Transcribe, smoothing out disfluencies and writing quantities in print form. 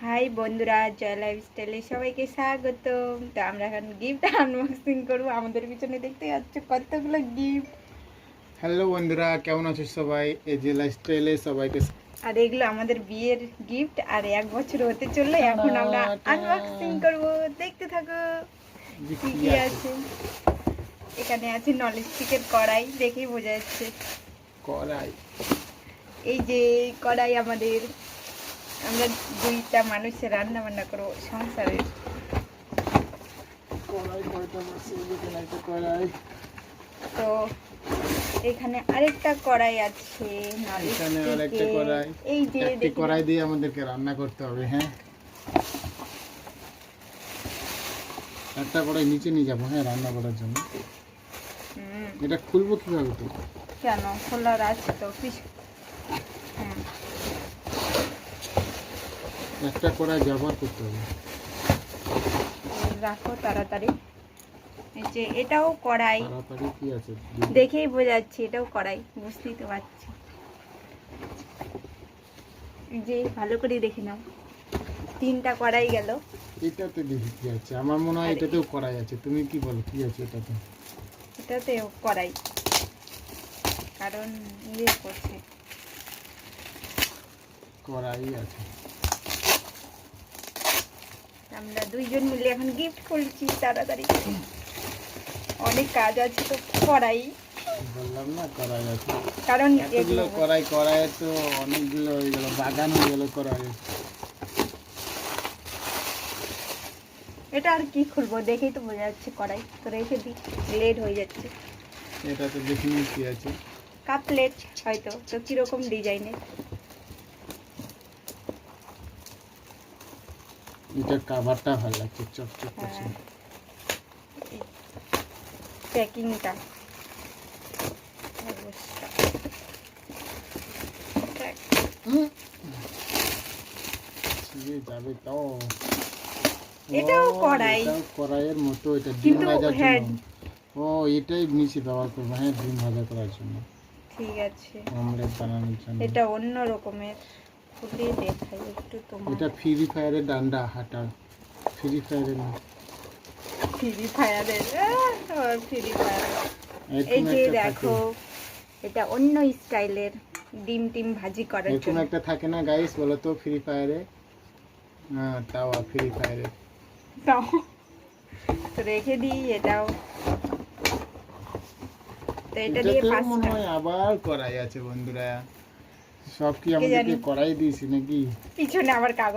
High বন্ধুরা, জয় লাইফস্টাইলে সবাইকে স্বাগতম। তো আমরা এখন গিফট আনবক্সিং করবো। আমাদের পিছনে দেখতে পাচ্ছ কতগুলো গিফট। হ্যালো বন্ধুরা, কেমন আছো সবাই? এই যে লাইফস্টাইলে সবাইকে আর এগুলো আমাদের বিয়ের গিফট, আর 1 বছর হতে চললে এখন আমরা আনবক্সিং করবো। দেখতে থাকো কি কি আছে। এখানে আছে ননস্টিকের কড়াই, দেখেই বোঝা যাচ্ছে কড়াই। এই যে কড়াই আমাদের, আমরা 2টা মানুষের রান্না বান্না করবো সংসারের। কড়াই কয়টা আছে? এখানে একটা কড়াই, তো এখানে আরেকটা কড়াই আছে, এখানে আরেকটা কড়াই। এই যে একটি কড়াই দিয়ে আমাদেরকে রান্না করতে হবে। হ্যাঁ, একটা কড়াই নিচে নিয়ে যাবো, হ্যাঁ, রান্না করার জন্য। এটা খুলবো কিভাবে? তো কেন খোলার আছে তো একটা কড়াই ব্যবহার করতে হবে। রাখো তাড়াতাড়ি। এই যে এটাও কড়াই, তাড়াতাড়ি কি আছে দেখেই বোঝা যাচ্ছে এটাও কড়াই, বুঝতেই তো পারছি। এই যে ভালো করে দেখে নাও, 3টা কড়াই গেল। এটাতে দেখি কি আছে। আমার মনে হয় এটাতেও কড়াই আছে। তুমি কি বলো, কি আছে এটাতে? এটাতেও কড়াই, কারণ করছে কড়াই আছে। আমরা 2জন মিলে এখন গিফট করছি। তাড়াতাড়ি, অনেক কাজ আছে তো। কড়াই বললাম না কড়াই আছে, কারণ এতগুলো কড়াই। কড়াই তো অনেকগুলো হয়ে গেল, বাগান হয়ে গেল কড়াই। এটা আর কি খুলবো, দেখেই তো বোঝা যাচ্ছে কড়াই। তো রেখে দিই, লেট হয়ে যাচ্ছে। এটা তো দেখিনি কি আছে। কাপ প্লেট হয়তো, তো কিরকম ডিজাইনের। এটা কাভারটা ভালো লাগছে, চকচক করছে। প্যাকিংটা যাবে তো। এটাও কড়াই, এটাও কড়াইয়ের মতো। এটা ডিম কিন্তু ভাজার হ্যাঁ, জন্য। ও, এটাই নিচে ব্যবহার করবো। হ্যাঁ, ডিম ভাজা করার জন্য, ঠিক আছে। অমলেট বানানোর জন্য। এটা অন্য রকমের, খুলে দেখাই একটু তোমার। এটা ফ্রি ফায়ারের ডান্ডা হাঁটা। ফ্রি ফায়ারের না, ফ্রি ফায়ারের, ফ্রি ফায়ার। এই এরকম যে একটা দেখো, এটা অন্য স্টাইলের, ডিম টিম ভাজি করার এরকম জন্য। একটা থাকে না গাইস, বলো তো? ফ্রি ফায়ারে, হ্যাঁ, তাওয়া ফ্রি ফায়ারে। তাও তো রেখে দিই এটাও। তো এটা দিয়ে এটাতেও মনে 5টা হয় আবার কড়াই আছে বন্ধুরা। সব কি কে আমাদেরকে জানি, কড়াই দিয়েছি নাকি? পিছনে আবার কাগজ